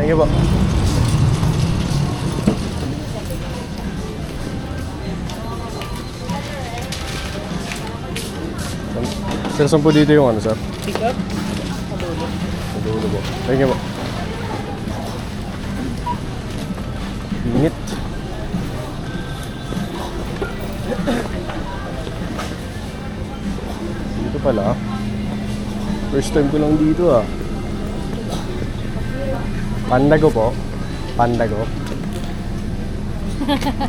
Thank you po. Sir, saan po dito yung ano, sir? Pick up. Madulo po. Thank you po. Init. Dito pala. First time ko lang dito ah. Pandago po. Pandago.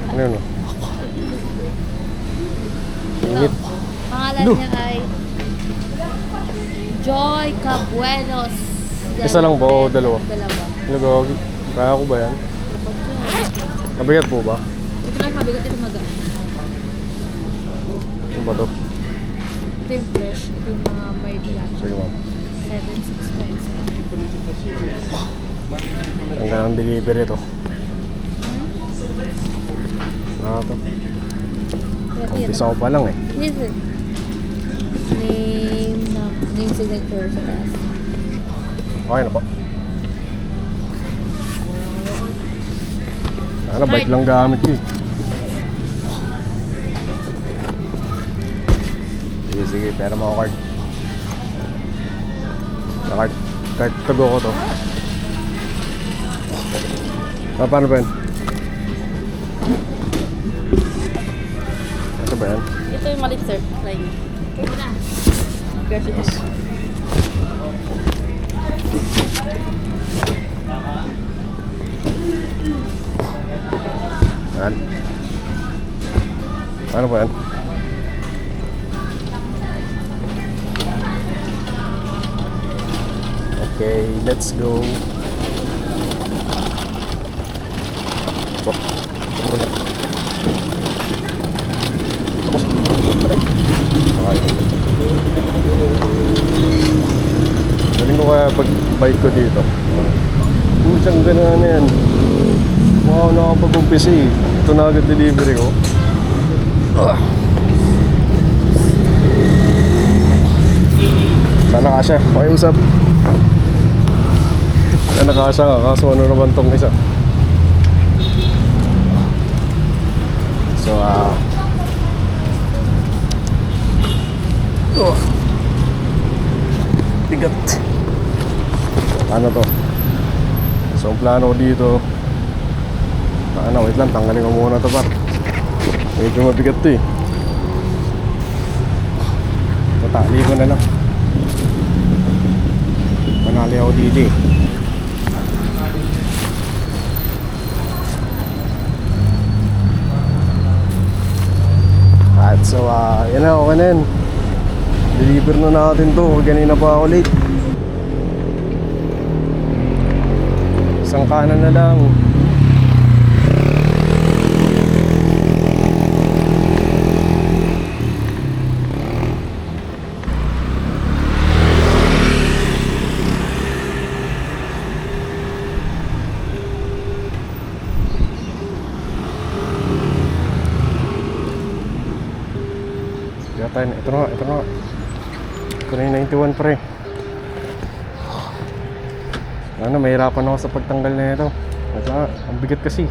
Ano yun? Init. Pangalan niya ay Joy Cabuenos. Isa lang po o dalawa? Dalawa. Nagawag. Kaya ko ba yan? Mabigat po ba? Ito lang mabigat, ito magaan. Ano ba to? Ito yung fresh, ito yung mga mild lang. Sige ma'am. 765. Ang ganang delivery to. To. Umpisa ko pa lang eh. Yes, sir. Name signature sa taas. Okay na po. Sana bike lang gamit ko eh. Sige, sige. Pera mo ako card. Sa card. Card tago ko to. Paano ba yan? Ito ba yan? Ito yung malit, sir. Try niyo. Okay na. Yes. Yan. Ano ba yan? Okay, let's go. Galing ko kaya pag bike ko dito. Putsang gano'n na yan. Wow, nakapag-umpisa eh. Ito na agad delivery ko. Sana kasya. Okay, usap. Sana kasya nga. Kaso ano naman tong isa. So, bigat. Ano to? So, ang plano ko dito, wait lang, tanggalin ko muna to par. Medyo mabigat to eh. Matali ko na lang. Manali ako dito eh. At so, yan na, okay na yan. Deliver na natin to. Ganina pa ako late. Isang kanan na lang. Ito na, ito na. Ito na yung 91 pre. Ano, mahirapan ako sa pagtanggal na ito. Ito na, ang bigat kasi.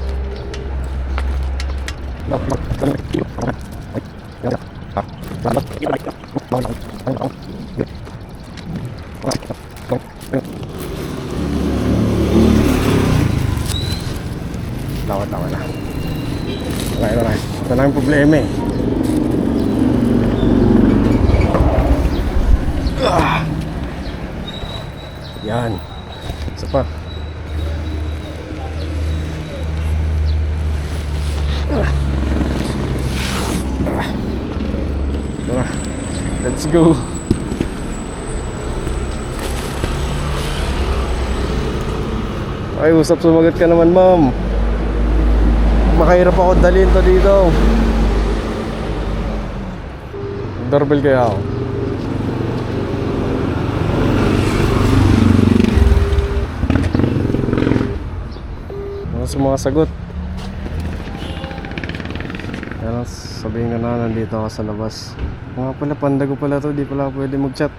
Lawat na. Ito na yung problema eh. Yan. Isa pa. Tara. Let's go. Ay, usap, sumagot ka naman, ma'am. Makahirap ako dalhin to dito. Doorbell kaya ako. Sa mga sagot. Yan, sabihin ka na nandito ako sa labas. Mga pala, pandago pala to. Di pala pwede mag-chat.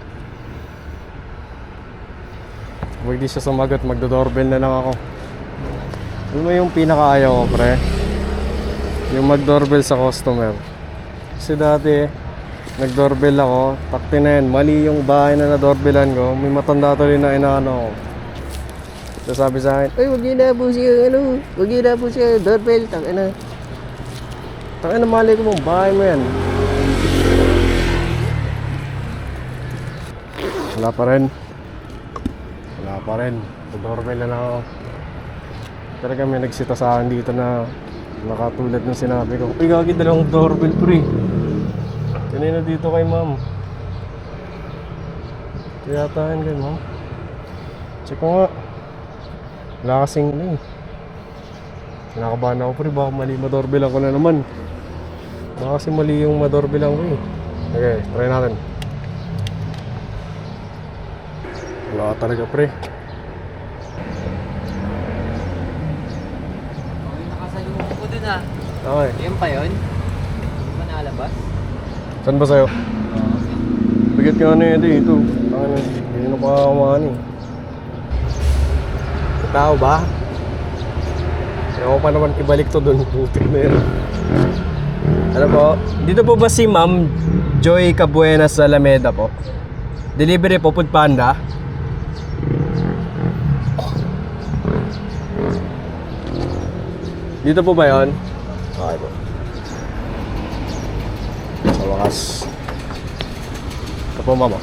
Huwag di siya sumagot, magdo-doorbell na lang ako. Alam mo yung pinakaayaw ko, pre? Yung mag-doorbell sa customer. Kasi dati, nag-doorbell ako, takti na yan, mali yung bahay na na-doorbellan ko, may matanda tuloy na inaano ko. So sabi sa akin, ay wag niyo na po siya, wag niyo na po siya, doorbell, tangina. Tangina, mali ko mong bahay mo yan. Wala pa rin. Wala pa rin. Doorbell na lang ako. Talaga may nagsita sa akin dito na nakatulad ng sinabi ko. Uy, gagi, dalawang doorbell, pre. Kanina dito kay ma'am. Tiyataan kay ma'am. Check ko nga. Wala kasing na eh. Kinakabahan ako, pre. Baka mali madoorbell ako na naman. Baka kasi mali yung madoorbell ko eh. Okay, try natin. Wala talaga, pre. Nakasalubong ko dun ah. Okay. Yan pa yun? Hindi pa nalabas? Saan ba sa'yo? Bigat nga na yun dito. Ano, hindi na pakakamaan eh. Tao ba? Ayaw ko pa naman ibalik to dun. Putik na yun. Ano po? Dito po ba si Ma'am Joy Cabuenas sa Alameda po? Delivery po, Food Panda. Dito po ba yun? Okay po. Sa wakas. Ito po, mama.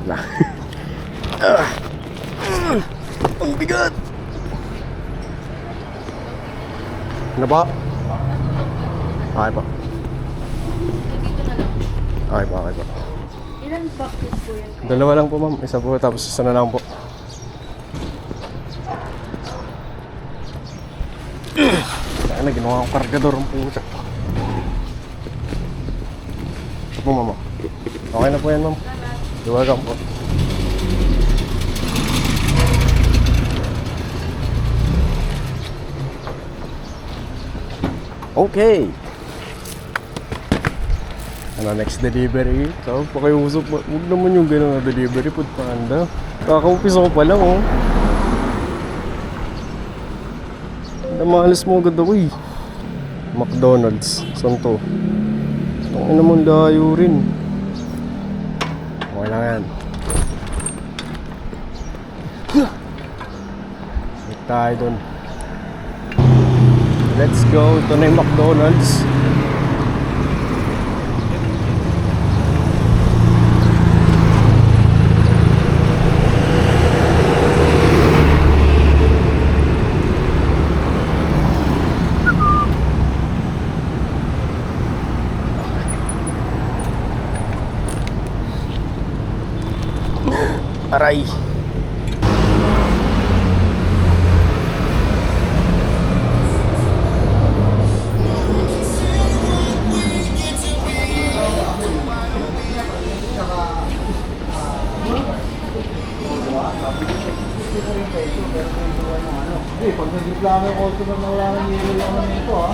Na. Ang bigat! Ano ba? Okay po. Okay po, okay po. Ilan boxes po yan? Dalawa lang po, ma'am. Isa po, tapos isa na lang po. Saan na, ginawa akong kargador ang pusa. Ito po, mama. Okay na po yan, ma'am. Welcome po. Okay. Ano, next delivery? So, pakiusap. Huwag naman yung gano'n na delivery. Food Panda. Kakaumpisa ko pa lang, oh. Namahalas mo agad ako, eh. McDonald's. Saan to? Ang ina mong layo rin. Okay lang yan. Balik tayo dun. Let's go. Ito na yung McDonald's. Aray. Pag nag-reklamo yung customer na wala nang nilalaman nito ha.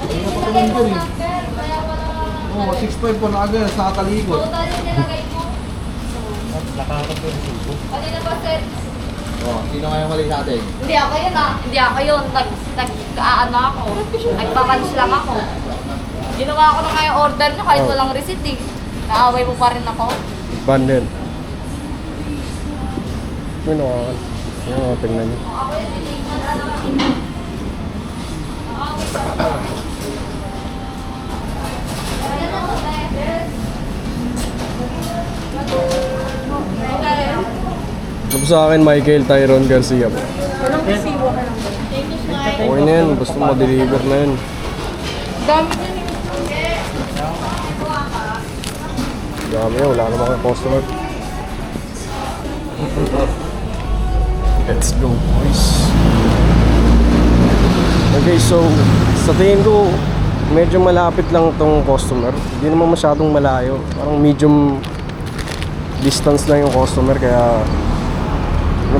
Hindi na patuloy dyan eh. Oo, 6.5 po na agad sa katalikod. Kanina ba, sir? Oh, sino nga yung mali sa atin? Hindi ako yun ah. Hindi ako yun. Nag-ano ako. Nagpapunch lang ako. Ginawa ko na nga yung order nyo kahit walang receipt eh. Naaway mo pa rin ako. Bundle. Ano ka? Ano, tingnan niyo. Tapos sa akin, Michael Tyrone Garcia po. Walang resibo ka lang. Thank you, Smile. Okay na yan, basta ma-deliver na yan. Dami din yung... Dami yan, wala naman kang customer. Let's go, boys. Okay, so sa tingin ko medyo malapit lang tong customer. Hindi naman masyadong malayo. Parang medium distance lang yung customer, kaya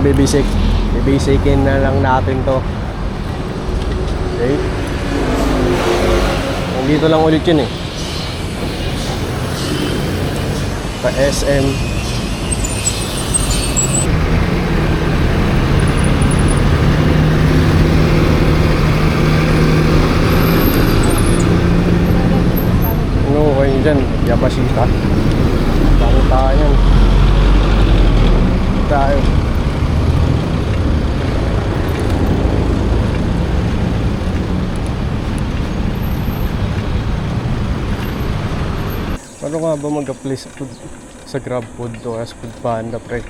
bibisikin na lang natin to. Okay. Nandito lang ulit yun eh. Pa SM. Yamashita. Dami tayo yan. Tayo. Paano nga ba mag-apply sa Grab Food o kaya sa Food Panda, pre?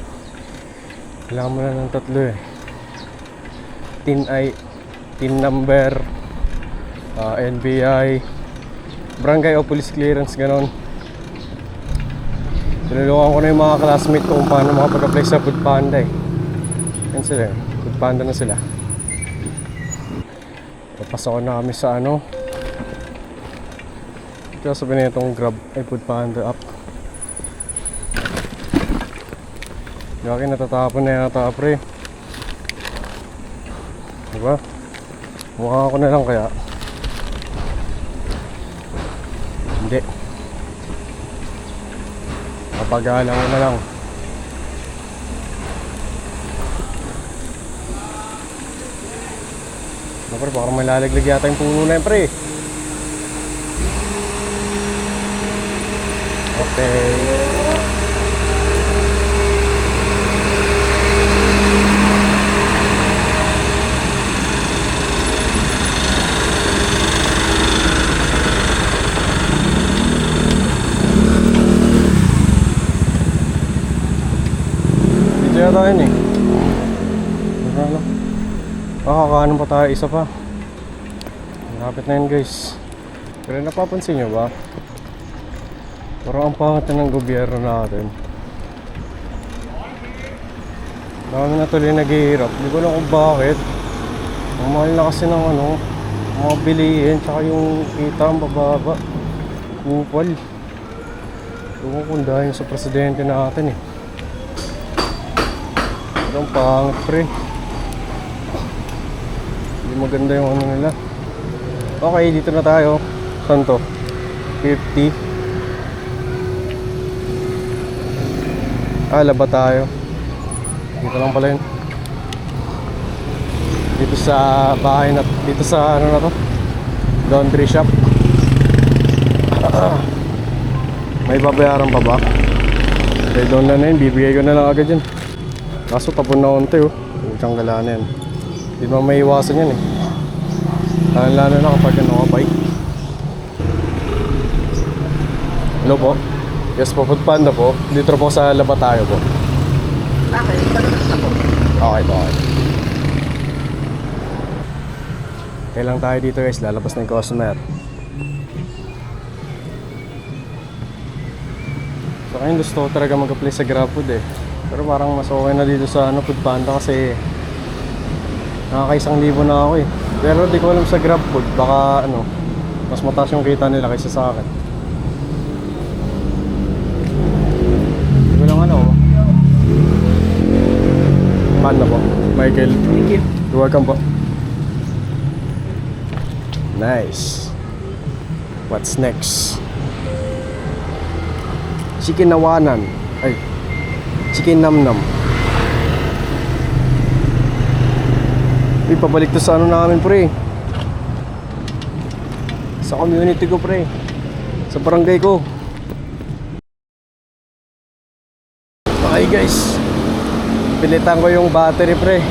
Kailangan mo na ng tatlo eh. TIN number, NBI, barangay o police clearance, ganon. Tinulungan ko na yung mga classmate ko kung paano makapag-apply sa Food Panda eh. Yan sila, Food Panda na sila. Papasok na kami sa ano. Kaya sabihin na itong Grab ay Food Panda app. Gaki natatapon na yata, pre. Diba? Mukha ako na lang kaya. Hindi. Kapagalang mo na lang. Pre, baka malalaglag yata yung puno na yun, pre. Okay. Video na tayo yun eh. Ano? Kakaano pa tayo, isa pa. Malapit na yun, guys. Pero napapansin nyo ba? Parang ang pangat na ng gobyerno natin. Dami na tuloy naghihirap. Hindi ko alam kung bakit. Ang mahal na kasi ng ano, mga bilihin, tsaka yung kita ang bababa. Kupal. Ewan kung dahil sa presidente natin eh. Pero ang pangat, pre. Hindi maganda yung ano nila. Okay, dito na tayo. Saan to? 50. Laba tayo. Dito lang pala yun. Dito sa bahay na, dito sa ano na to, laundry shop. May babayaran pa ba? Okay, doon na yun, bibigay ko na lang agad yun. Kaso tapon na konti oh. Putsang gala na yan. Di ba may iwasan yan eh. Lalo na kapag ano ka bike. Hello po. Yes po, Food Panda po. Dito po sa Laba tayo po. Okay po, okay. Okay lang tayo dito guys, lalabas na yung customer. So kaya gusto ko talaga mag-apply sa GrabFood eh. Pero parang mas okay na dito sa ano, Food Panda kasi nakaka-1,000 na ako eh. Pero di ko alam sa GrabFood, baka ano, mas mataas yung kita nila kaysa sa akin. Paano po? Michael. Thank you. You're welcome po. Nice. What's next? Chicken nawanan. Ay. Chicken namnam. Pabalik to sa ano namin, pre. Sa community ko, pre. Sa barangay ko. Okay, guys. Pilitan ko yung battery, pre.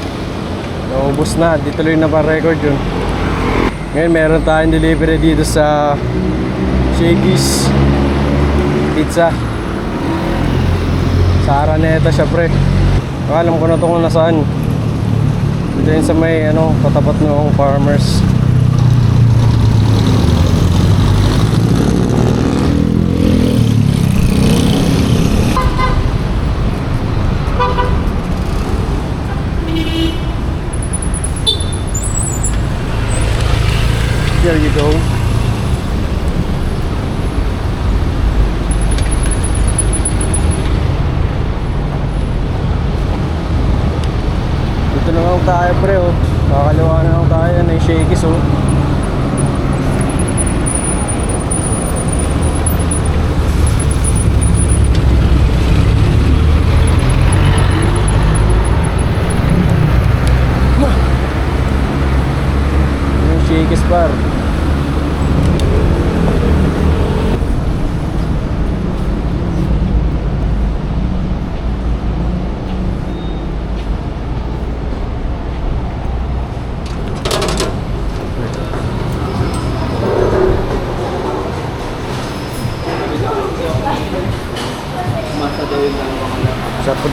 Naubos na, di tuloy na pa record yun. Ngayon meron tayong delivery dito sa Shakey's Pizza sa Araneta siya, pre. Alam ko na ito kung nasaan. Dito yun sa may ano, katapat ng farmers. There you go. Dito na lang tayo, pre, oh. Kakaliwa na lang tayo na yung Shakey's, oh. Yung Shakey's bar.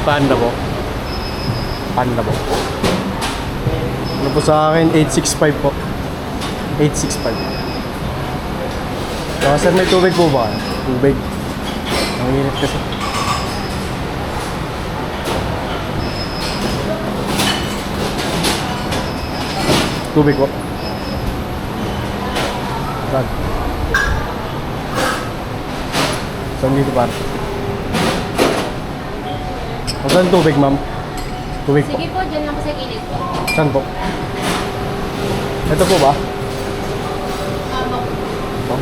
Panda po. Panda po. Ano po sa akin? 865 po. 865. Saka sir, may tubig po ba? Tubig. Ang init kasi. Tubig po. Saan? Saan dito pa? Saan tubig, ma'am? Tubig po. Sige po, dyan lang po sa gilid po. Saan po? Ito po ba? Abo. Ito?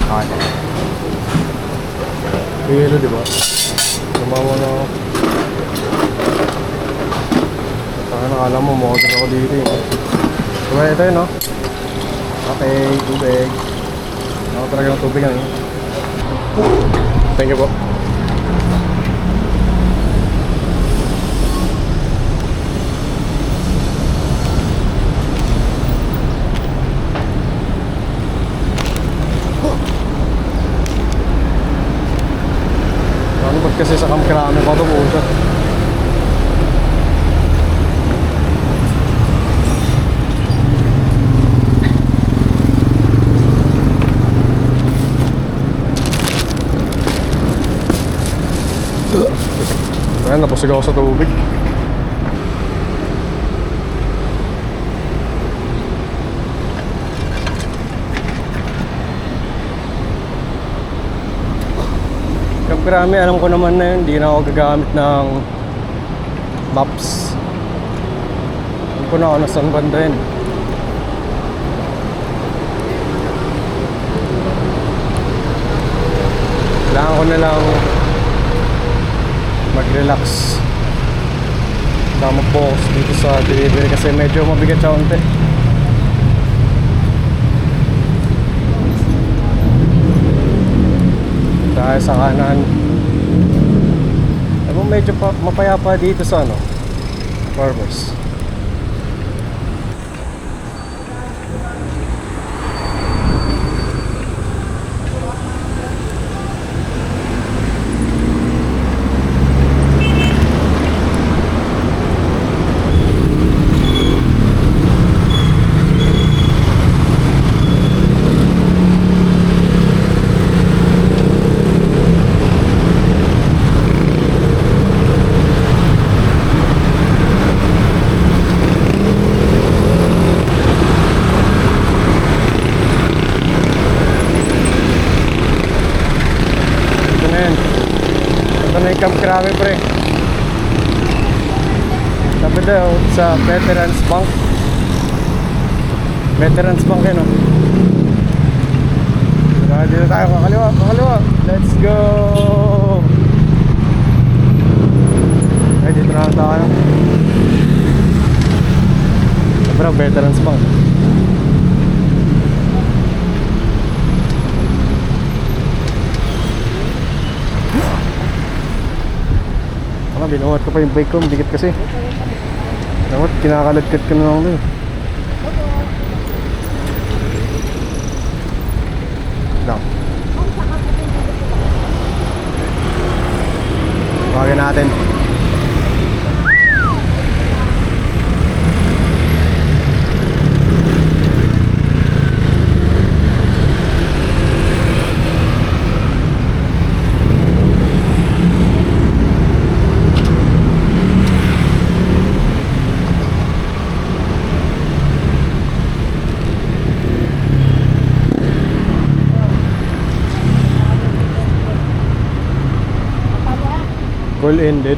Okay. Pilo, di ba? Lumawa na ako. Saka nakala mo, mukha ako dito eh. Diba ito yun, no? Okay, tubig. Ako talaga ng tubig yan eh. Thank you po. Ano ba't kasi sa kamkrami pa ito po siya? Ayan, napusig ako sa tubig. Kamkrami, alam ko naman na yun. Hindi na ako gagamit ng maps. Alam ko na ako nasaan banda yun. Kailangan ko na lang mag-relax. Saka mag-focus dito sa delivery kasi medyo mabigat siya unti. Dahil sa kanan. Ano medyo mapayapa dito sa ano? Farmers. Camp Krami pre. Sabi daw sa Veterans Bank. Veterans Bank yun, no? Dito tayo, kakaliwa, kakaliwa. Let's go! Ay, dito na tayo. Sobrang Veterans Bank. Binuhat ko pa yung bike ko, dikit kasi. Dapat kinakaladkad ka na lang doon. Lang. Tawagin natin. Call ended.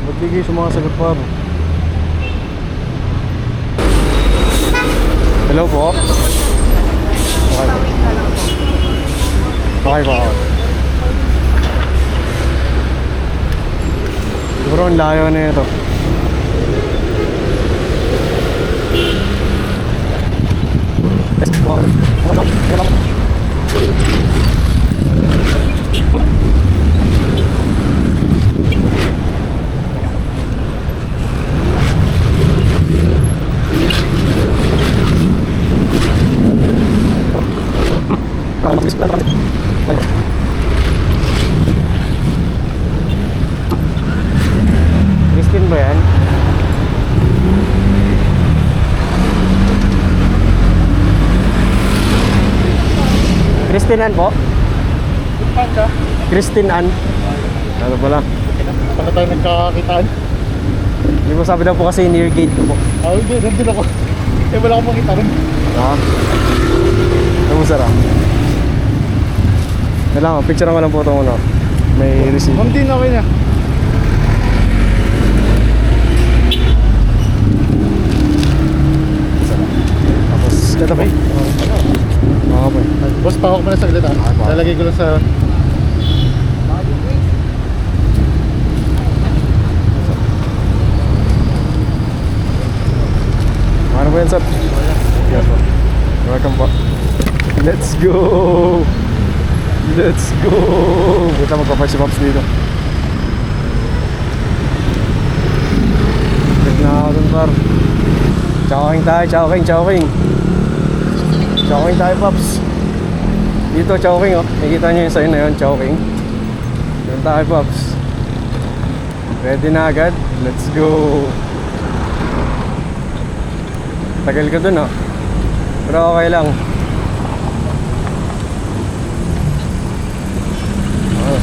Ba't di kayo sumasagot pa mo? Hello po? Okay po. Okay po ako. Siguro ang layo na ito. Christine Ann po? Saan ka? Christine Ann. Ano pala? Paano tayo nagkakakitaan? Hindi mo sabi daw po kasi near gate ko po. Hindi, nandun ako. Wala akong makita rin. Ha? Ano mo sarap? Kailangan, picture ko lang po ito muna. May receipt. Ma'am din, okay na. Tapos, ito po. Okay. Boss, pahawak mo na saglit ha. pahawak. Lalagay ko lang sa... Ano po yan, sir? Yes po. Welcome po. Let's go! Let's go! Kita magpa-5 si Pops dito. Check na ako dun, par. Chowking tayo, chowking, chowking. Chowking tayo, Pops. Dito, chowking, oh. Nakikita nyo yung sign na yun, chowking. Doon tayo, Pops. Ready na agad? Let's go! Tagal ka dun, oh. Pero okay lang. Oh.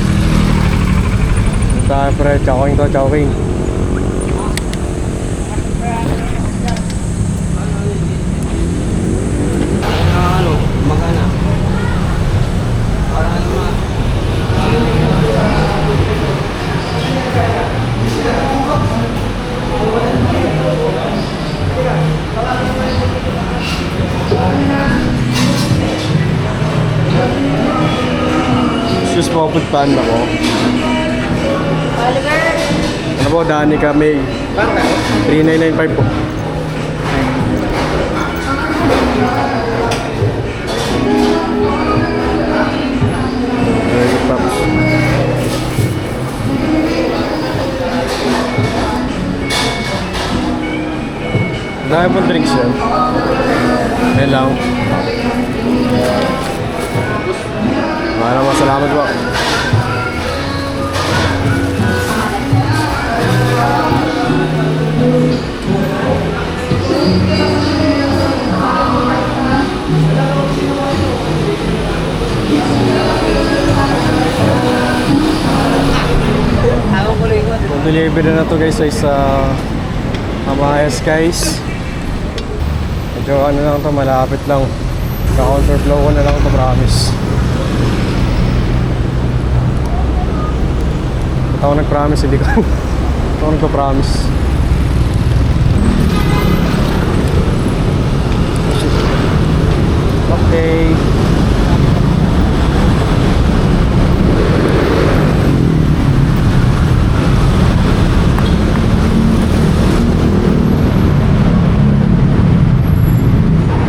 Doon tayo, pre. Chowking to, chowking. Magana. Para ano ma? Sus po, puntaan ako. Oliver! Ano po, Danica May. 3995 po. Very good, Pops. Dahil po drinks yan. Yan lang. Maraming salamat po. Hawak ko lang ito. Delivery na to guys sa Amayas guys. Medyo ano lang to, malapit lang. Ka-counterflow ko na lang to, promise. Ba't ako nag-promise? Hindi ko. Ba't ako nagpa-promise? Okay.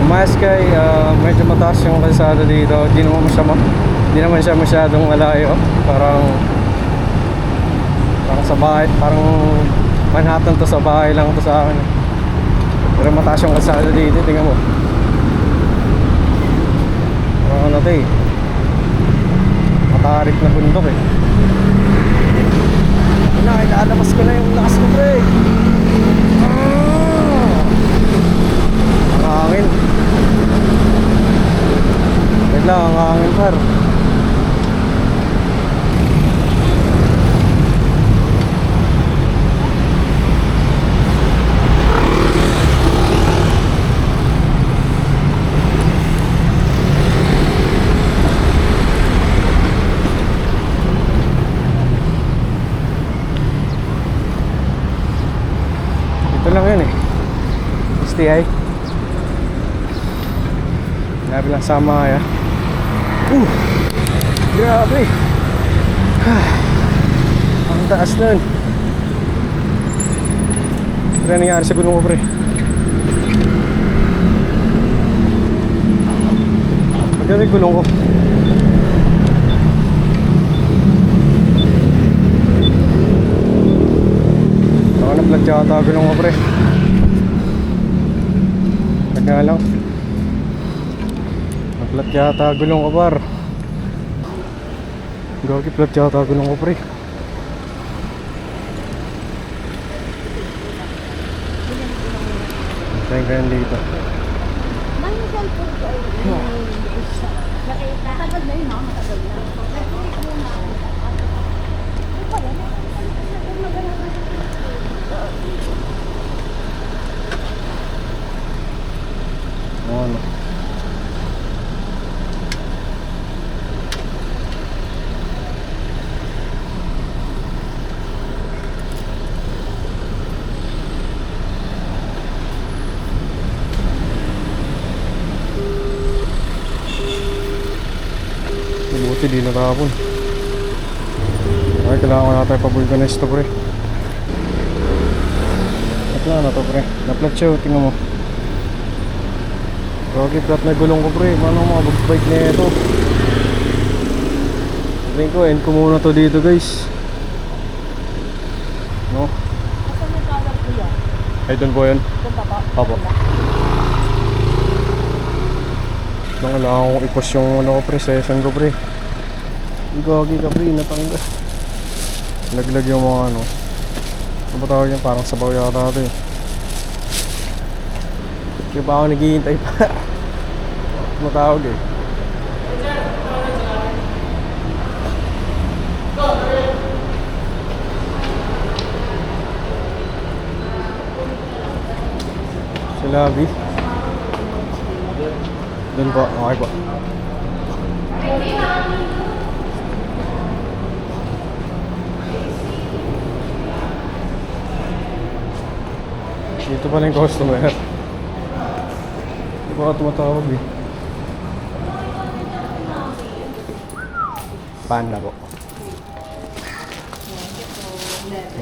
Umaskay, medyo mataas yung kalsada dito. Di naman siya masyadong malayo. Parang sa bahay, parang Manhattan to, sa bahay lang to sa akin. Pero mataas yung kalsada dito, tingnan mo. Parang ano to eh. Matarik na bundok eh. Ilalabas ko na yung lakas ko, pre. Ang hangin. Wait lang, ang hangin, par. Ito lang yan eh. STI. Grabe lang sama ya. Grabe. Ang taas nun. Ano nangyari sa gulong ko, pre? Maganda yung gulong ko. Baka na-flat yata gulong ko, pre. Teka lang. Flat yata gulong ko, par. Gagi, flat yata gulong ko, pre. Tayo kayo dito. May cellphone ko ay Matagal na yun, ha? Matagal na. Nag-click muna ako. Ano pa yan? Ano? Buti di natapon. Ay, kailangan ko na tayo pa-vulcanize to, pre. Napla na to, pre. Naplat siya, tingnan mo. Okay, flat na gulong ko, pre. Paano mga bike na ito? Tingin ko, end ko muna to dito, guys. No? Asan may kalat ko yan? Ay, doon po yun. Doon pa ba? Opo. Kailangan kong i-push yung ano ko, pre, session ko, pre. Gagi ka, pre, natangga. Laglag yung mga ano. Ano ba tawag yan? Parang sabaw yata ito eh. Kaya pa ako naghihintay pa. Matawag eh. Si Labi. Doon po, okay po. Dito pala yung customer. Hindi pa ka tumatawag eh. Panda po.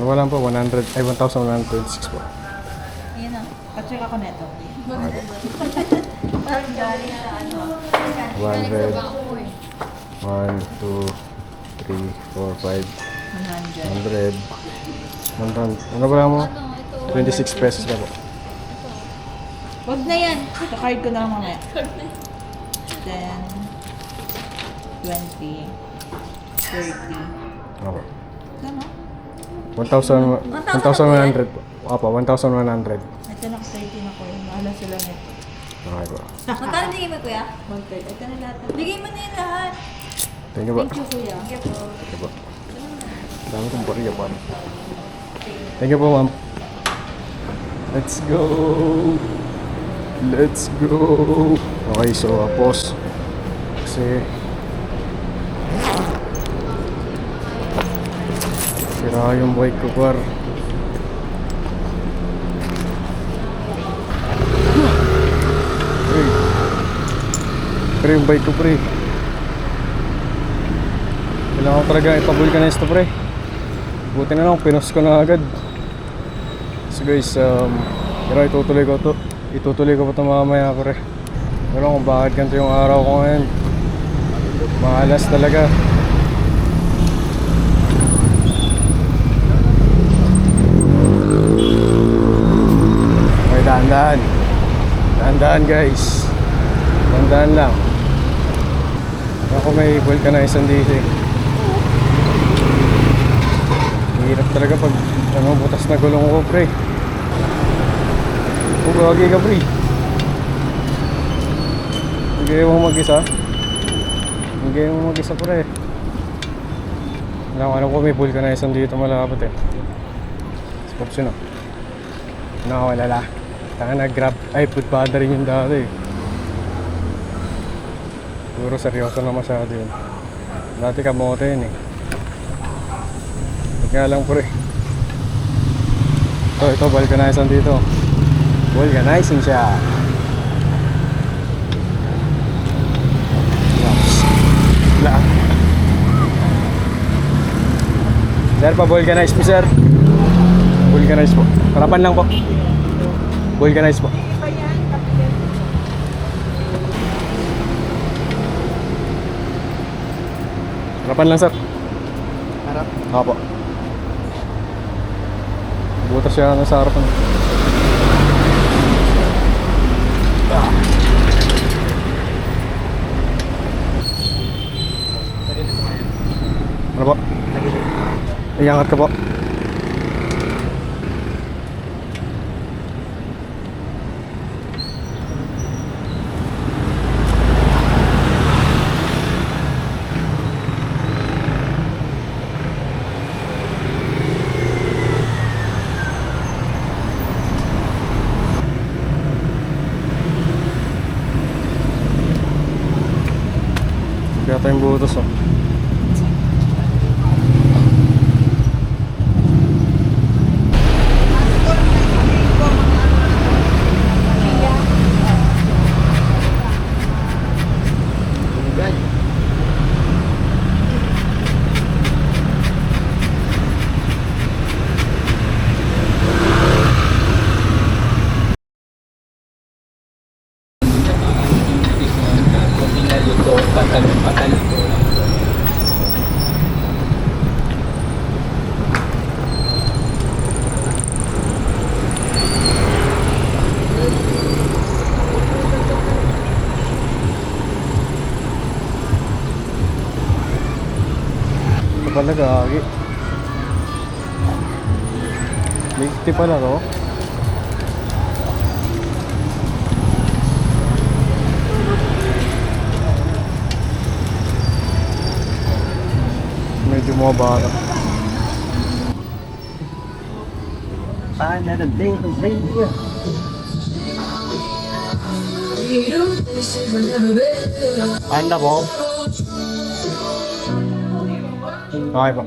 Wala po, 100, ay 1,106 po. Yan na. Pacheck ako neto. Parang galing sa ano. 100, 1, 2, 3, 4, 5, 100. 100. Ano ba lang mo? 26 pesos na po. Wag na yan. Ito-card ko na lang mamaya. 10, 20, 30. Ako. Ano? 1,100 po. Opo, 1,100. Ito na 13 ako yun. Mahala sila nito. Okay po. Magkano bigay mo, kuya? 1/3. Ito na lahat. Bigay mo na yung lahat. Thank you po. Thank you, kuya. Sige po. Thank you po. Dami kong bariya pa. Thank you po, ma'am. Let's go! Let's go! Okay, so pause. Kasi sira yung bike ko, par. Hey. Pre, yung bike ko, pre. Kailangan ko talaga ipabulkanize to, pre. Buti na lang, pinos ko na agad. So guys, pero itutuloy ko to. Itutuloy ko pa ito mamaya, pre. Pero kung bakit ganito yung araw ko ngayon. Malas talaga. Okay, dahan-dahan. Dahan-dahan, guys. Dahan-dahan lang. Ako may vulcanize dito eh. Hirap talaga pag ano, butas na gulong ko, pre. Gagi ka, pre. Hindi mo mag-isa. Hindi mo mag-isa, pre. Ano ko may vulcanize dito malapit eh. Sports yun, oh. Nakawalala. Taka nag-grab. Ay, food panda rin yung dati eh. Puro seryoso na masyado yun. Dati kamote yun eh. Kaya lang, pre. Ito, vulcanizing dito. Vulcanizing siya. Lang. Sir, pa-vulcanize po, sir. Vulcanize po. Harapan lang po. Vulcanize po. Harapan lang, sir. Harap? Opo. Butas siya sa harapan. Ano po? Iangat ka po. yung butos oh. Ito pala gagi. 50 pala to. Medyo mababa. Anda po. Okay po.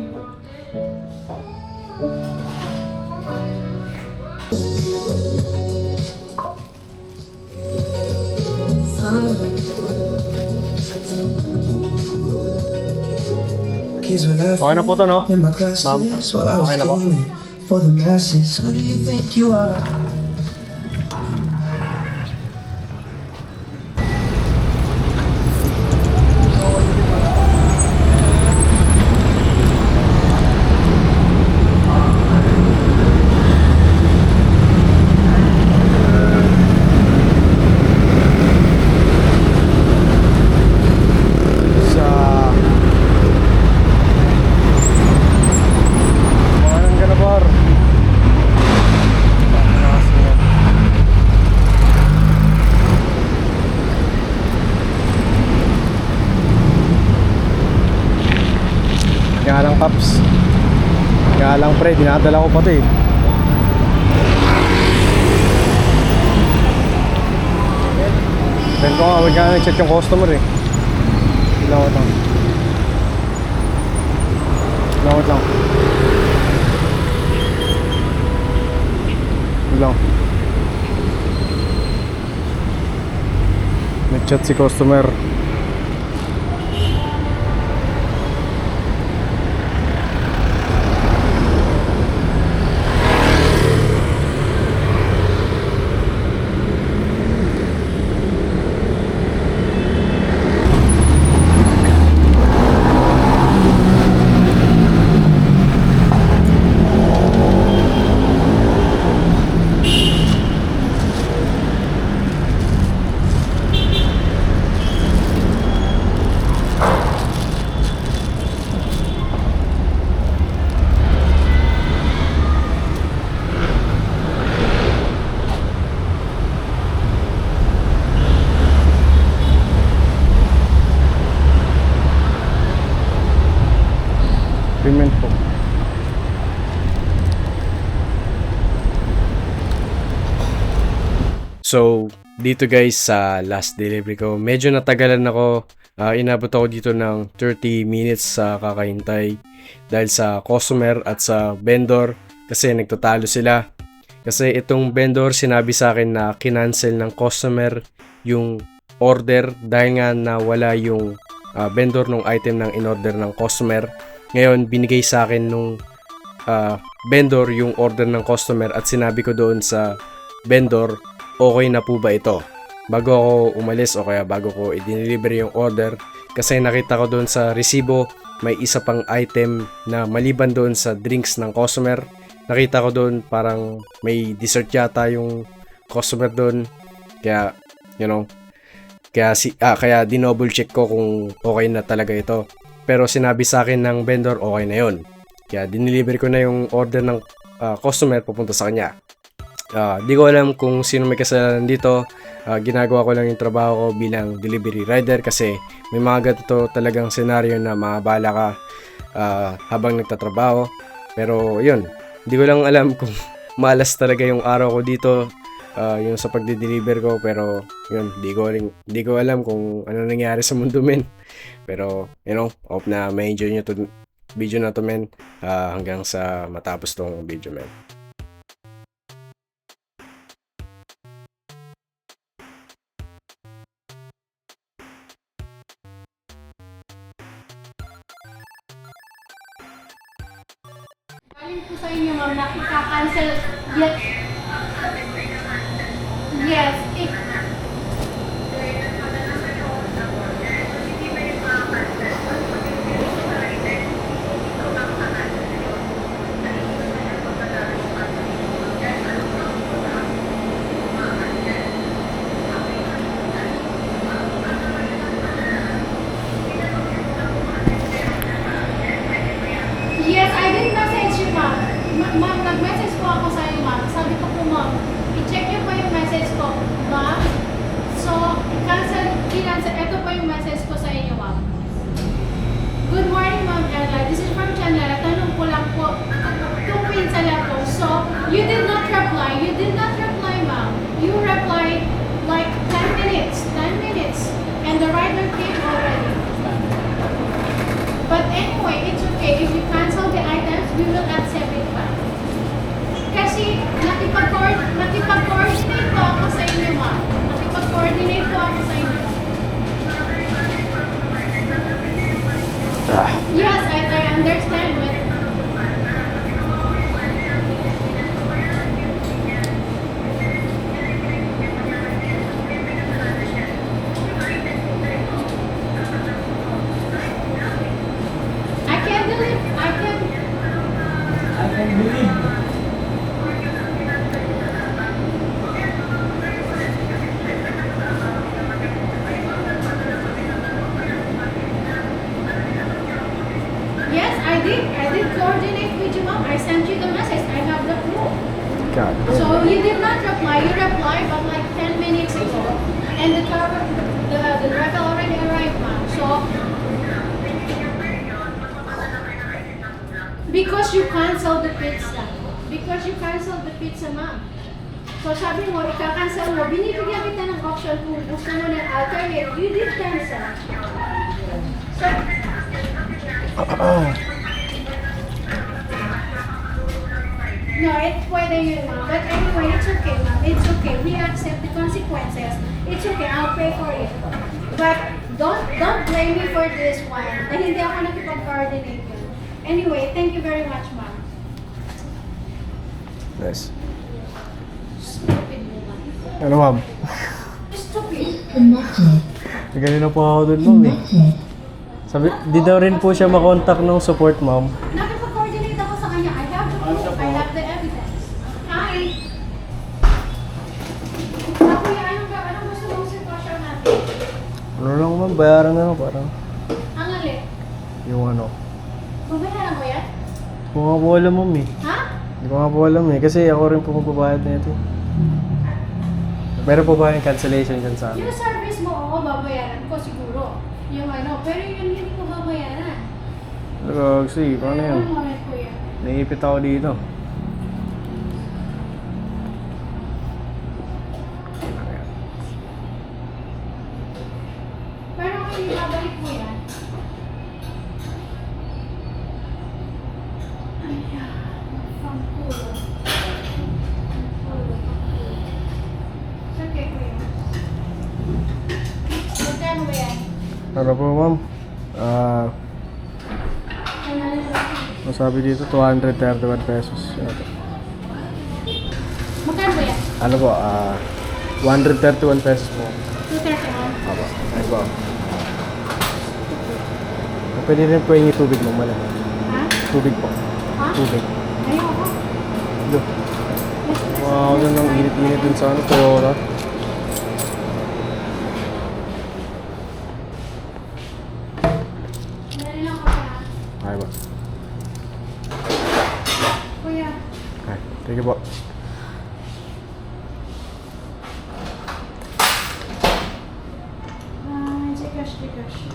Okay na po to, no? Ma'am, okay na po. For the masses, who do you think you are? Sa Pangalan ka na, bar. Nga lang, Paps. Nga lang, pre, dinadala ko pati. Ben ko nga, huwag nga nag-chat yung customer eh. Ilawat lang. Ilawat lang. Lang. Nag-chat si customer. Payment po. So, dito guys sa last delivery ko, medyo natagalan ako. Inabot ako dito ng 30 minutes sa kakahintay dahil sa customer at sa vendor kasi nagtatalo sila. Kasi itong vendor sinabi sa akin na kinancel ng customer yung order dahil nga nawala yung vendor ng item ng in-order ng customer. Ngayon, binigay sa akin nung vendor yung order ng customer at sinabi ko doon sa vendor, okay na po ba ito? Bago ako umalis o kaya bago ko i-deliver yung order, kasi nakita ko doon sa resibo may isa pang item na maliban doon sa drinks ng customer. Nakita ko doon parang may dessert yata yung customer doon. Kaya, you know, kaya dinouble check ko kung okay na talaga ito. Pero sinabi sa akin ng vendor okay na yon. Kaya dineliver ko na yung order ng customer papunta sa kanya. Di ko alam kung sino may kasalanan dito. Ginagawa ko lang yung trabaho ko bilang delivery rider kasi may mga ganito talagang senaryo na maabala ka habang nagtatrabaho. Pero yun, di ko lang alam kung malas talaga yung araw ko dito yung sa pagde-deliver ko, pero yun, di ko alam kung ano nangyari sa mundo, men. Pero hope na may enjoy nyo to video na to, men, hanggang sa matapos tong video, men. Galing po sa inyo, ma'am, na ika-cancel. Yes. Yes. Yes, I did message you, ma'am. Ma'am, nag-message po ako sa iyo, ma'am. Sabi ko po, ma'am, i-check niyo po yung message ko, ma'am. So, cancel. Ito po yung message ko sa inyo, ma'am. Good morning, ma'am Ella. This is from Chanela. Tanong ko lang po, 2 pinsa lang po. So, you did not reply. You did not reply, ma'am. You replied like 10 minutes. 10 minutes. And the rider came already. But anyway, it's okay. If you cancel the items, we will accept it back. Kasi nakipag-coordinate po ako sa inyo, ma'am. Nakipag-coordinate po ako sa inyo. Yes, I understand, but I can believe. Yes, I did coordinate with you, ma'am. I sent you the message. I have the proof. God. So you did not reply. You replied, but like 10 minutes ago, and the driver already arrived, ma'am. So because you canceled the pizza. Because you canceled the pizza, ma'am. So sabi mo, ika-cancel mo, binibigyan kita ng option kung gusto mo ng alternate. You did cancel. So, no, pwede yun, ma'am. But anyway, it's okay, ma'am. It's okay. We accept the consequences. It's okay. I'll pay for it. But don't blame me for this one. Na hindi ako nakipag-coordinate yun. Anyway, thank you very much, ma'am. Nice. Stupid mo, ma'am. Ano, ma'am? Stupid. Ganun na po ako dun, ma'am, eh. Sabi, di daw rin po siya makontak ng support, ma'am. Nakipag-coordinate ako sa kanya. I have the proof. I have the evidence. Hi. Kuya, anong gusto mong sitwasyon natin? Ano lang, ma'am, bayaran na lang, parang Ang alin? yung ano. Babayaran mo yan? Hindi ko nga po alam, ma'am, eh. Ha? Hindi ko nga po alam, eh. Kasi ako rin po magbabayad na ito. Meron po ba yung cancellation dyan sa amin? Yung service mo, oo, babayaran ko siguro. Yung ano, pero yun hindi ko babayaran. Gagsi, paano yan? One moment, kuya. Naipit ako dito. Pero kung ibabalik mo yan. Ayan, from Kulo. Okay, kuya. Magkano ba yan? Ano po, ma'am? Ang sabi dito, 231 pesos. Magkano ba yan? Ano po, 131 pesos po. 231. Apo, ayun po. Pwede rin po yung tubig mo, malamang. Ha? Tubig po. Ha? Tubig. Ayoko. Ito. Wow, doon ang init-init dun sa ano, Toyota. Dali lang ako ha. Ay ba? Kuya. Ay, thank you po. Chikash.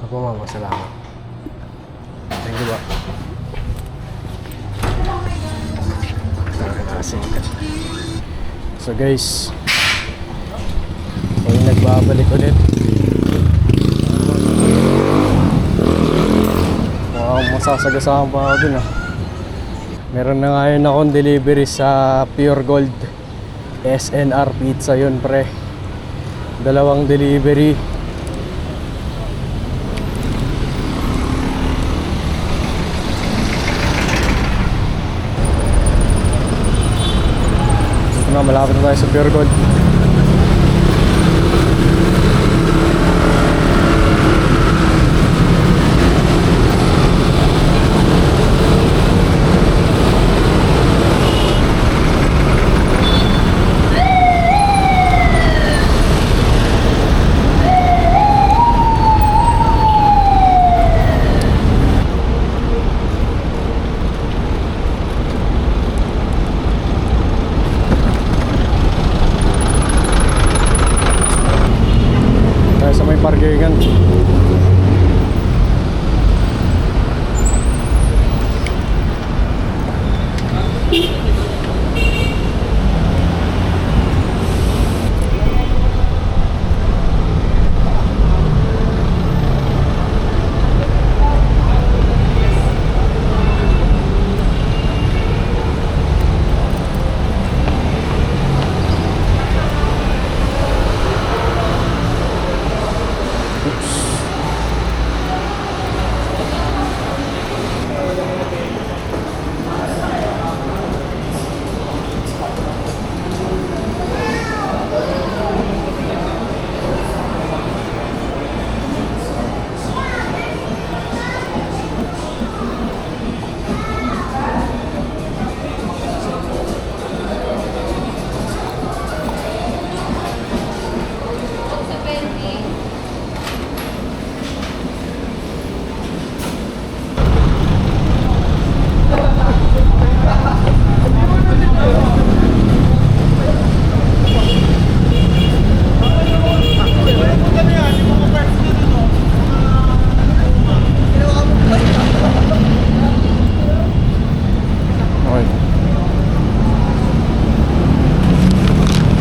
Ako, ma'am, salamat. Diba? So guys, ay nagbabalik ulit. Wow, masasagasaan pa ako dun ah. Meron na ngayon akong delivery sa Pure Gold SNR Pizza yun pre. 2 delivery. Ito na, malapit na tayo sa Pure Gold. Sa may parkingan.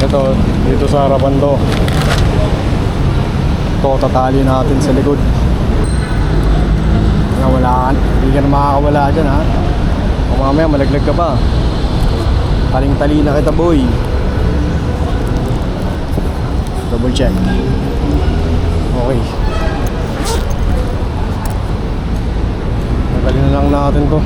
Ito, dito sa harapan to. Ito, tatali natin sa likod. Wala, hindi ka na makakawala dyan ha. O mamaya malaglag ka pa. Taling-tali na kita boy. Double check. Okay. Nagalin na lang natin to.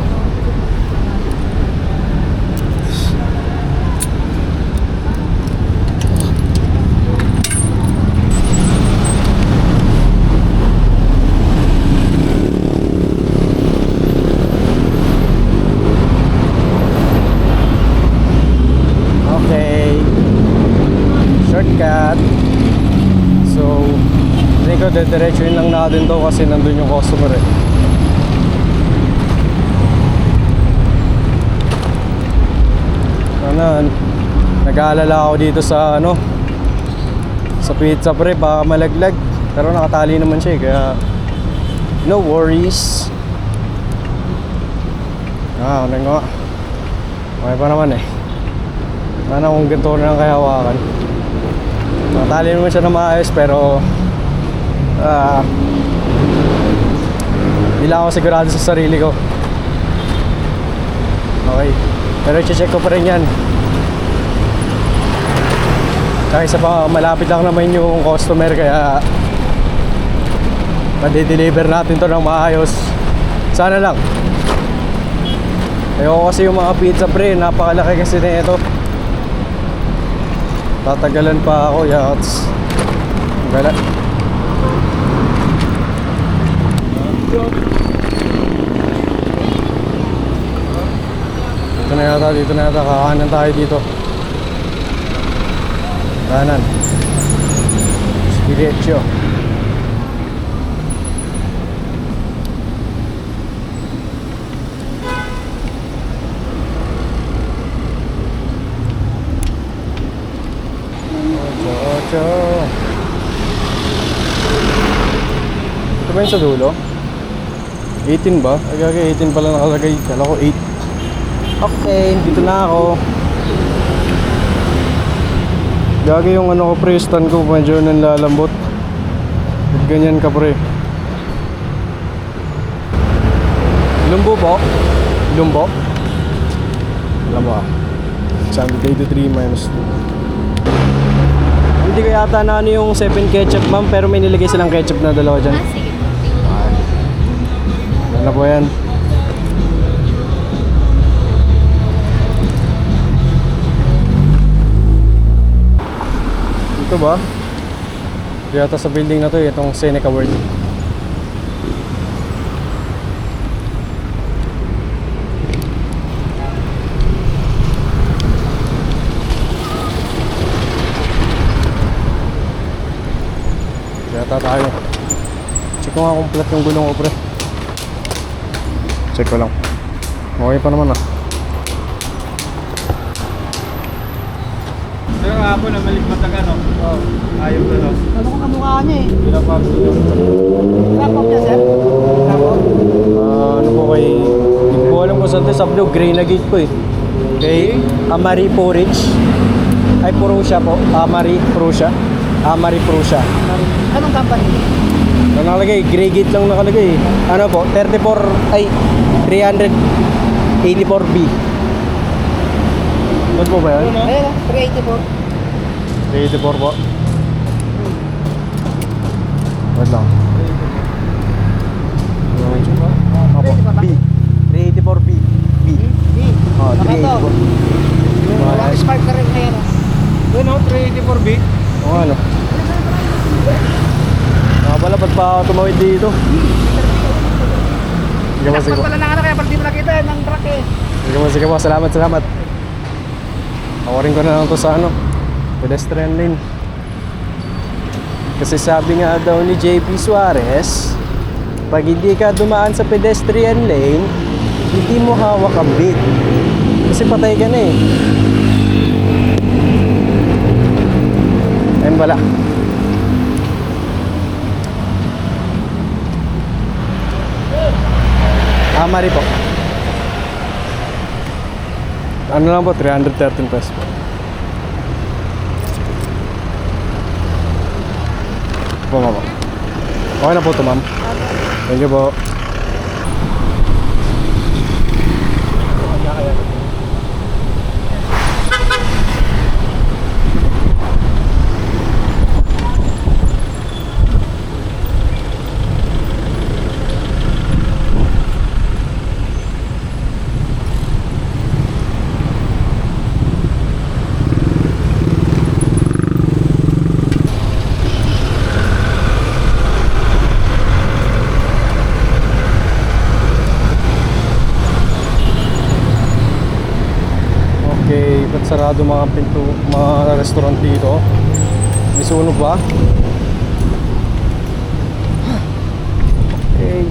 Shortcut. So, hindi ko dediretsuin lang natin to kasi nandun yung customer eh. Ano, nag-aalala ako dito sa ano, sa pizza pre, baka malaglag. Pero nakatali naman siya eh, kaya no worries. Ano nga. Okay pa naman eh. Sana kung ganito na lang kaya hawakan. Nakatali naman siya na maayos pero hindi lang ako sigurado sa sarili ko. Okay. Pero i-check ko pa rin yan. Kahit sa pa malapit lang naman yung customer kaya madi-deliver natin to ng maayos. Sana lang. Ayoko kasi yung mga pizza pre, napakalaki kasi na ito. Tatagalan pa ako, yats. Gala. Dito na yata, kakanan tayo dito. Kanan. Diretso. Ocho. Ito ba yung sa dulo? 18 ba? Agagay, 18 pala nakalagay. Kala ko 8. Okay, dito na ako. Gagay yung ano ko pre, stand ko medyo nanlalambot. At ganyan ka pre. Lumbo po? Lumbo? Alam mo ah. Sabi 3 minus 2. Hindi ko yata na ano yung 7 ketchup ma'am, pero may nilagay silang ketchup na dalawa dyan. Ah, sige. Ano po yan? Ito ba? Yata sa building na to itong Seneca World. Yata tayo. Check ko nga kung flat yung gulong ko pre. Check ko lang. Okay pa naman ah. Pero nga po, namaligmat ang ano. Oo. Ayaw ko no. Ano kung kamukha niya eh? Bilang pa sila. Laptop niya, sir? Laptop? Ano po kay... Hindi ko alam kung saan ito. Sabi ko, gray na gate ko eh. Kay Amari Porridge. Ay, Purusha po. Amari Purusha. Amari Purusha. Anong company? Ano nakalagay? Gray gate lang nakalagay. Ano po? 34... Ay, 384B. Ba't po ba yan? Ayun, 384. 384 po. Wait lang. Opo, B. 384B. B. Oh, 384. Spark ka rin ngayon. Yun o, 384B. Oo, ano? Pala, ba't pa ako tumawid dito? Sige po, sige po. Pala na ano kaya pag di mo nakita ng truck eh. Sige po. Salamat. Tawarin ko na lang to sa ano, pedestrian lane. Kasi sabi nga daw ni JP Suarez, pag hindi ka dumaan sa pedestrian lane, hindi mo hawak ang beat. Kasi patay ka na eh. Ayun pala. Amari po. Ano lang po, 313 pesos po. Po, ma'am. Okay na po ito, ma'am. Thank you po. Okay, ba't sarado mga pinto, mga restaurant dito? May sunog ba? Okay.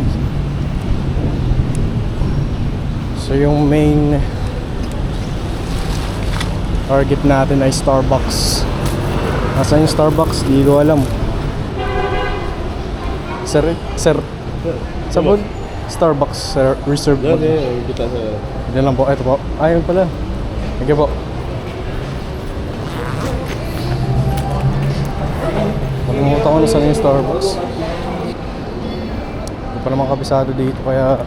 So yung main target natin ay Starbucks. Nasaan yung Starbucks? Di ko alam. Sir, sabon? Starbucks, sir, reserve po. kita sa... Yan lang po, ito po. Ayun pala. Thank you po. Kalimutan ko na saan yung Starbucks. Hindi pa naman kabisado dito kaya...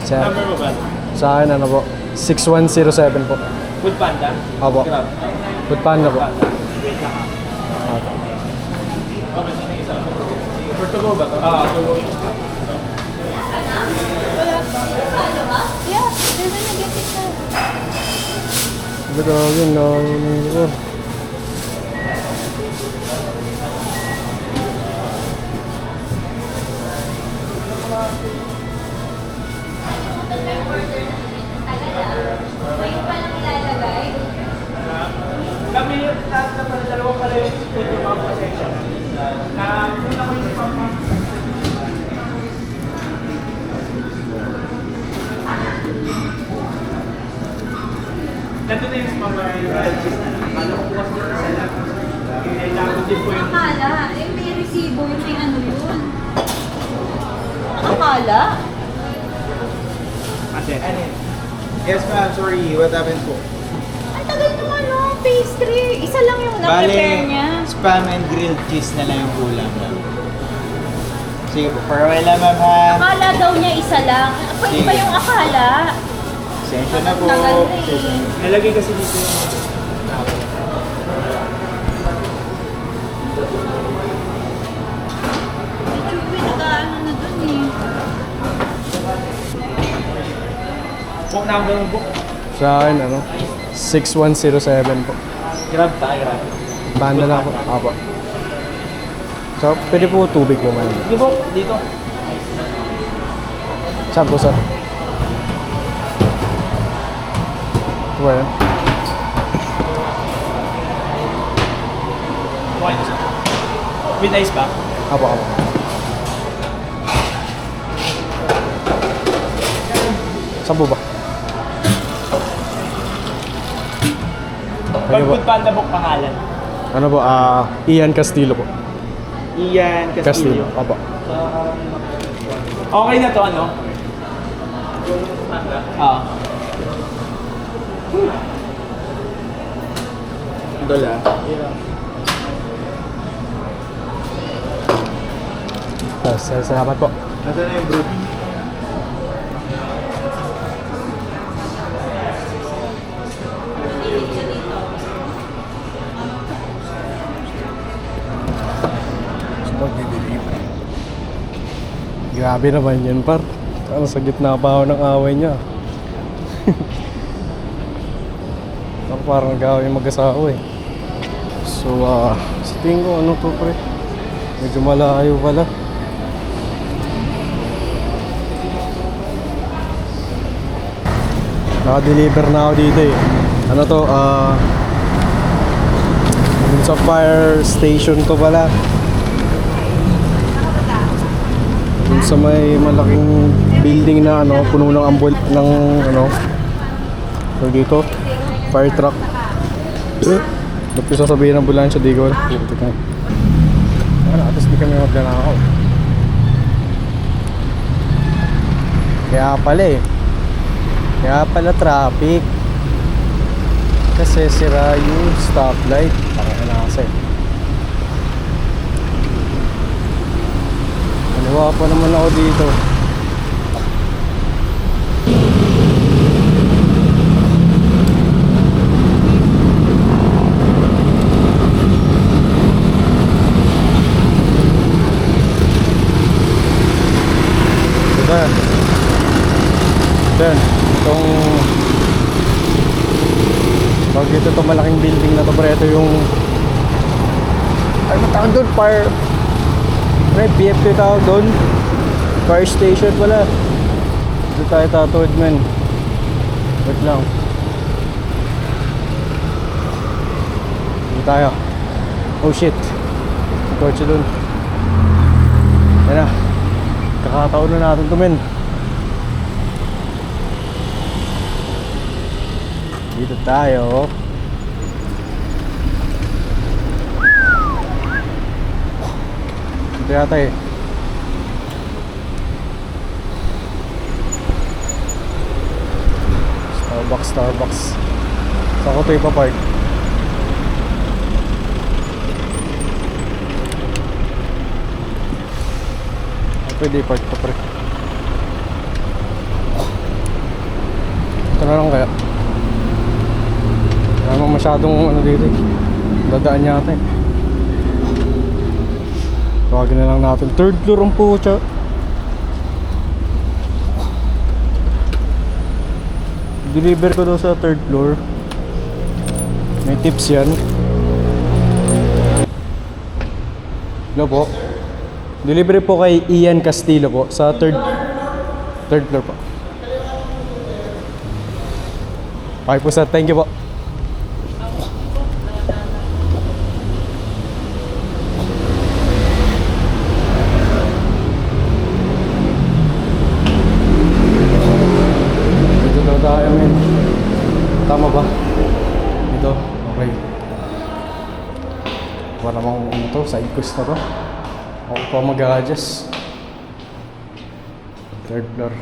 Sir, Number mo ba? sa akin ano po? 6107 po. Food Panda? Opo. Grab. Food Panda po. For to go ba to? Ah, to go. Yeah, they're gonna get it now. Pero yun na, akala. Yes ma'am, sorry, what happened po? Ang tagal naman no, pastry. Isa lang yung na-prepare niya. Spam and grilled cheese na lang yung kulang ma'am. Sige po, for a while lang ma'am ha. Akala daw niya isa lang. Pwede ba yung akala? Sensya na po. Tagal na eh. Nalagay kasi dito yung... Medyo pinag-ano na dun eh. Book number mo book. Sa akin, 6107 po. Grab tayo, grab. Banda lang po. Apo. So, pwede po tubig po man. Sige po, dito. Saan po, sir? Where? Okay na siya. With ice ba? Apo, apo. Saan po ba? Pag Ano po? Food Panda book pangalan. Ano po? Ian Castillo po. Ian Castillo. Castillo. Apo. Okay na to, ano? Ah. Dola. Salamat po. Nasaan na yung brood? Grabe naman yun, par. Ano, sa gitna pa ako ng away niya. Ako parang nag-away mag-asawa eh. So, sa tingin ko, ano to, pre? Medyo malayo pala. Naka-deliver na ako dito eh. Ano to, dun sa fire station to pala. Dun sa may malaking building na puno ng ng so dito, fire truck. Ba't ko sasabihin ng ambulansya, di ko alam. Tapos di kami magnanakaw. Kaya pala traffic. Kasi sira yung stoplight. Parang nasa eh. Kaliwa pa naman ako dito. Diba? Then, itong pag dito itong malaking building na to, pero ito yung ano tawag doon? Fire PFP tawag doon. Fire station pala. Dito tayo tatawid, men. Wait lang. Dito tayo. Oh shit. Yung kotse doon. Yan na. Kakataon na natin to, men. Dito tayo. Dito yata eh. Starbucks. Saan ko ito ipapark? Pwede ipark ito, pre. Ito na lang kaya. Wala naman masyadong dito eh. Dadaan yata eh. Tawagin na lang natin. Third floor ang pucha. Deliver ko daw sa third floor. May tips yan. Hello po. Delivery po kay Ian Castillo po sa third floor po. Okay po sir, thank you po. Dito daw tayo, men. Tama ba? Dito, okay. Para mong side quest na to. Ako pa mag-adjust. Third floor.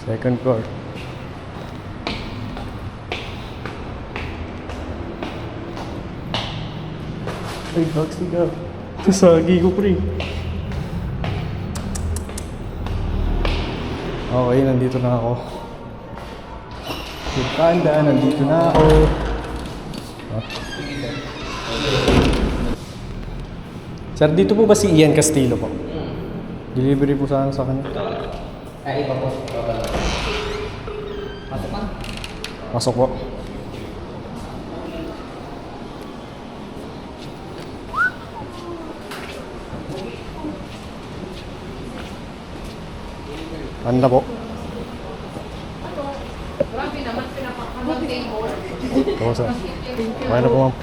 Second floor. Ay, taxi ka. Sasagi ko, pre. Okay, nandito na ako. Tanda, nandito na ako. Sir, dito po ba si Ian Castillo po? Delivery po sana sa kanya. Ay, iba po. Pasok na. Pasok po. Anda po. Grabe naman, pinapakalang table. Oo, sir. Okay na po, ma'am.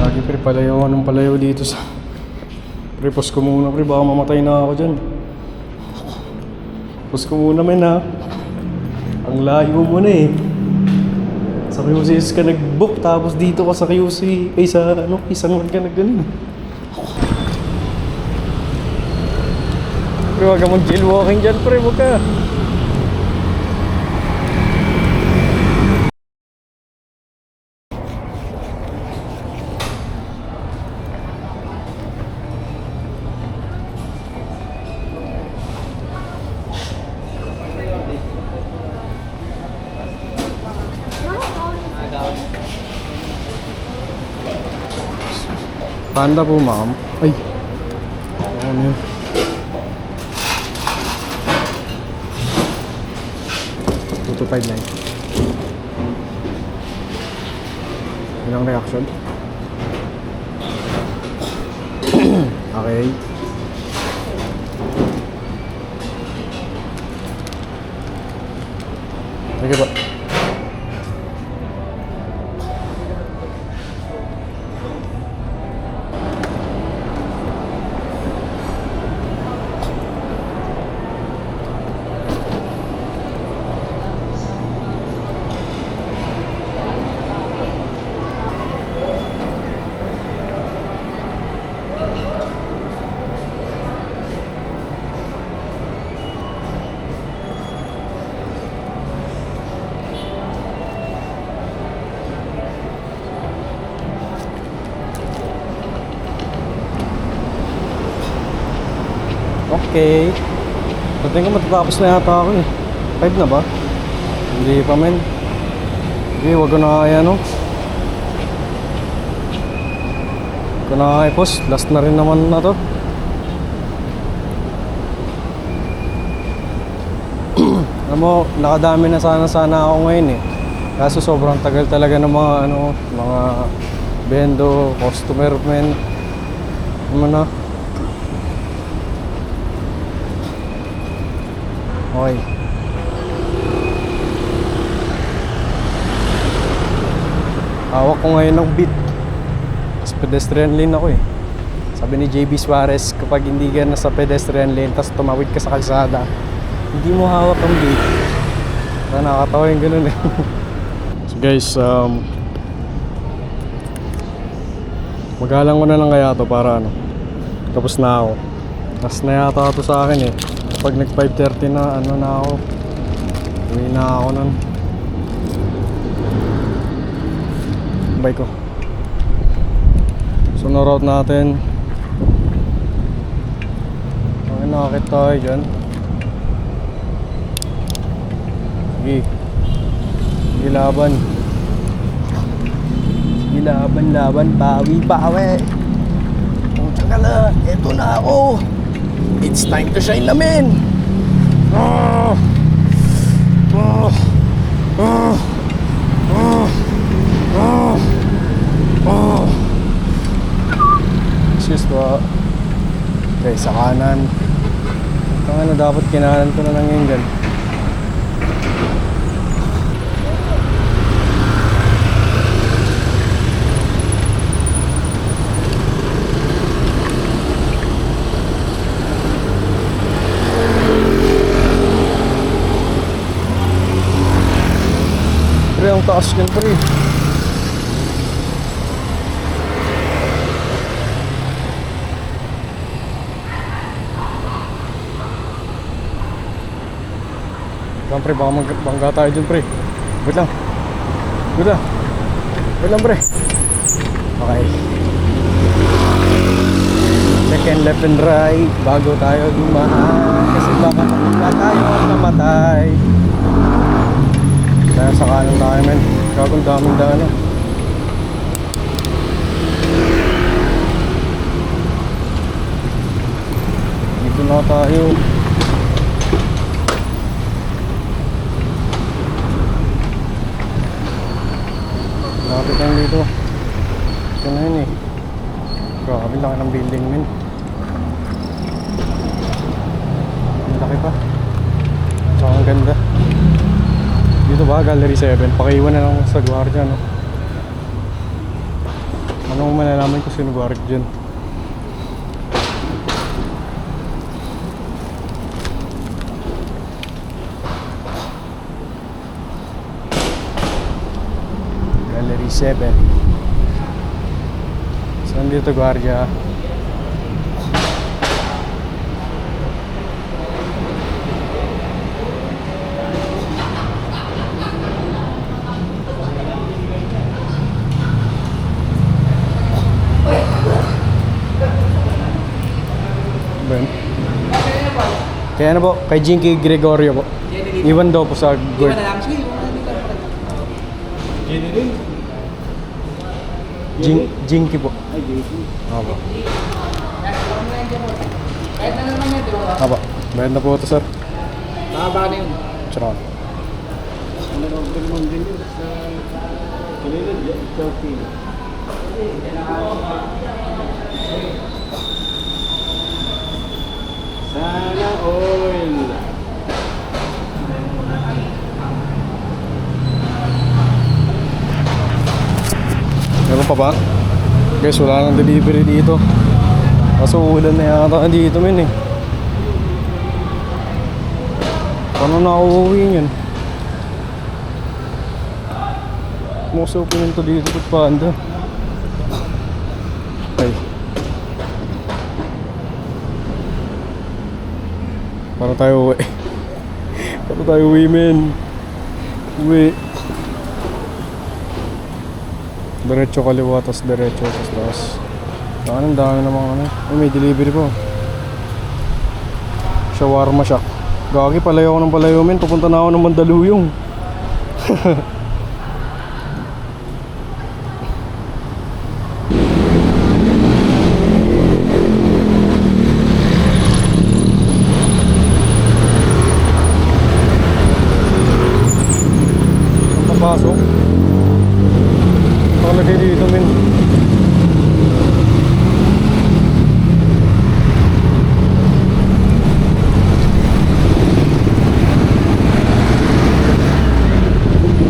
Lagi pre, palayo ng palayo dito sa... Pre, pause ko muna pre, baka mamatay na ako dyan. Pause ko muna men ha. Ang layo mo na eh. Sa QC ka nag-book, tapos dito ka sa QC, ay sa ano, isang one ka nag-ganun. Pre, wag ka mag-jailwalking dyan pre, wag ka. Panda po, ma'am. Ay. Ano yun? Two 259. Ilang reaction? Okay. Sige po. Okay. Pati ko matatapos na yata ako eh. 5 na ba? Hindi pa men. Okay, wag ko na kaya no. Wag ko na kaya post. Last na rin naman na to. Alam mo, nakadami na sana ako ngayon eh. Kaso sobrang tagal talaga ng mga ano, mga bendo, customer men. Ano na? Okay. Hawak ko ngayon ng beat. Sa pedestrian lane ako eh. Sabi ni JB Suarez, kapag hindi ka nasa pedestrian lane tapos tumawid ka sa kalsada, hindi mo hawak ang beat. Nakakatawa yung ganun eh. So guys, magalang ko na lang kaya to para ano, tapos na ako. Tapos na yata to sa akin eh. Pag nag 5:30 na, ano na ako, uwi na ako nun. Bye ko. So na route natin. Okay, nakakit tayo dyan. Sige. Sige laban. Sige laban, bawi. Pucha ka na, eto na ako. It's time to shine na men! Excuse po. Okay, sa kanan. Ito nga na dapat kinanan ko na lang yung gan. taas yan pre. Lang pre, baka bangga tayo dyan pre. Wait lang. Wait lang. Wait lang pre. Okay. Second left and right bago tayo dumaan. Kasi baka makita tayo at namatay. Kaya sa kanan tayo men. Gagong daming daan eh. Dito na tayo. Lapit lang dito. Ito na yun eh. Grabe laki ng building men. Ang laki pa. Saka ang ganda. Dito ba? Gallery 7. Pakiiwan na lang sa guardia no. Ano mo malalaman kung sino guardia dyan? Gallery 7. Saan dito guardia? Ben. Kaya ano po? Kay Jinky Gregorio po. Iwan daw po sa guard. Jinky po. Opo. Opo. Bayad na po ito sir. Nakaba na yun. Tsaka. Sana oil. Meron pa ba? Guys, wala nang delivery dito. Kaso ulan na yata dito men eh. Paano na ako uuwi yun? Muso pininto dito kung paanda. Ay. Paano tayo uwi? Paano tayo uwi men? Uwi. Diretso kaliwa, tas diretso, tas taas. Ang dami namang ano. Ay, may delivery po. Shawarma shack. Gagi, palayo ako ng palayo men. Papunta na ako ng Mandaluyong. Ang papasok. Nakalagay dito men.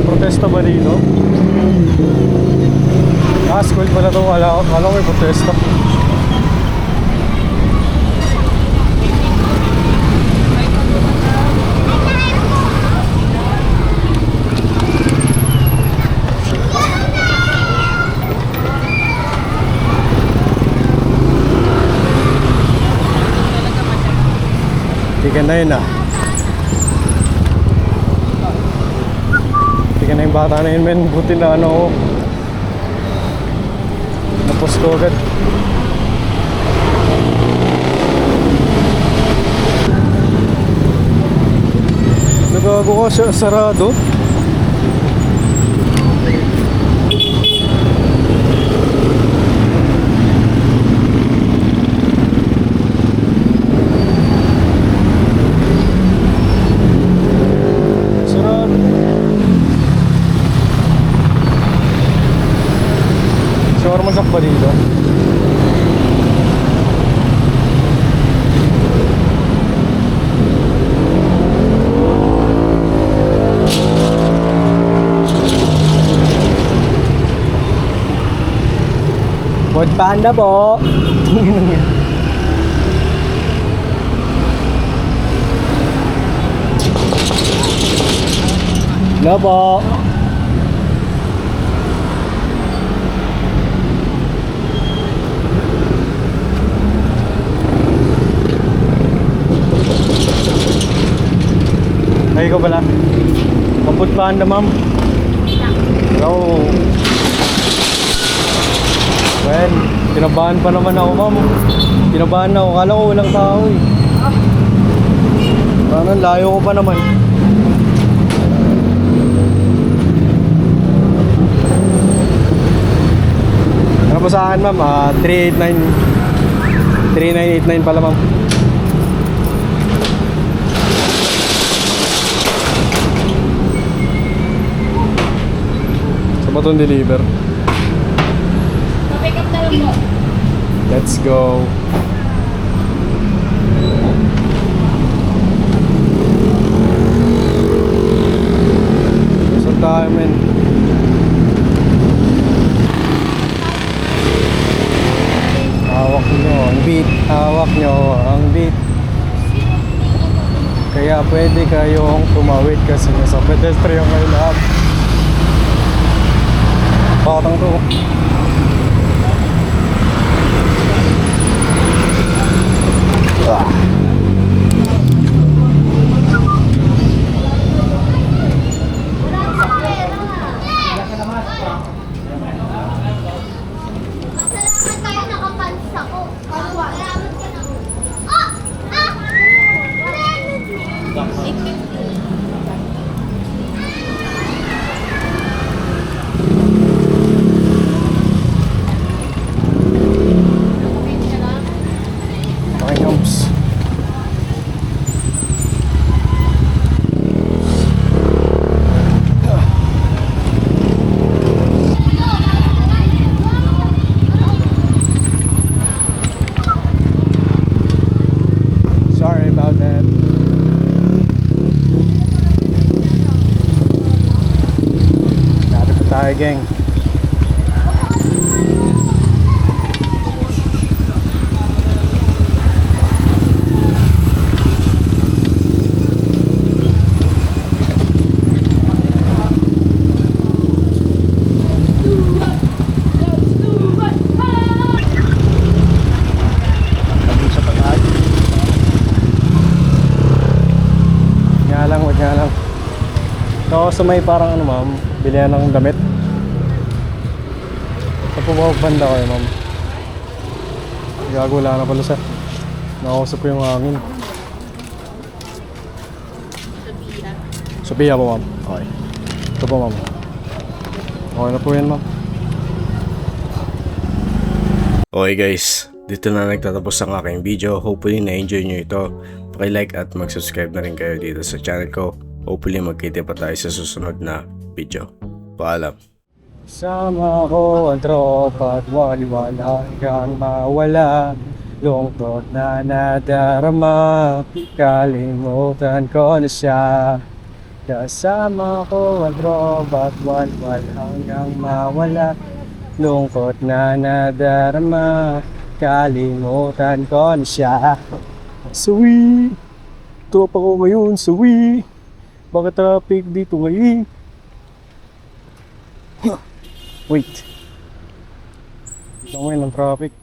Protesta ba dito? Ah, school pala ito. Kala ko may protesta. Tigan na yun ah. Tigan na yung bata na yun men. Buti na ano ko. Napos ko agad. Nagago ka siya sarado. Shawarma shack ba dito? Food Panda po. Hello po. Ay, ikaw pala. Kaput pa anda, ma'am. Oo. Well, kinabahan pa naman ako, ma'am. Kinabahan ako. Kala ko walang tao eh. Parang layo ko pa naman. Ano po sa akin, ma'am? 3989 pala, ma'am. Sa ba itong deliver? Pa-pick up na lang po. Let's go. Saan tayo, men? Hawak nyo ang beat. Hawak nyo ang beat. Kaya pwede kayong tumawid kasi nasa pedestrian kayo lahat. Pakatang to. Salamat tayo nakapants ako. Salamat ka na. Okay, Homes. Sorry about that. Dati pa tayo, gang. Wag nga lang. So, sa may parang ano, ma'am, bilihan ng damit. Sa pumawag banda ko, ma'am. Gago, wala na pala siya. Nakausap ko yung hangin. Sophia po, ma'am. Okay. Ito po, ma'am. Okay na po yan, ma'am. Okay guys, dito na nagtatapos ang aking video. Hopefully na-enjoy nyo ito. Paki-like at mag-subscribe na rin kayo dito sa channel ko. Hopefully magkita pa tayo sa susunod na video. Paalam. Sama ko ang tropa at wala hanggang mawala. Lungkot na nadarama, kalimutan ko na siya. Kasama ko ang tropa at wala hanggang mawala. Lungkot na nadarama, kalimutan ko na siya. Sawi, tropa ko ngayon, sawi. Bakit traffic dito ngayon? Wait. Ito ngayon ang traffic.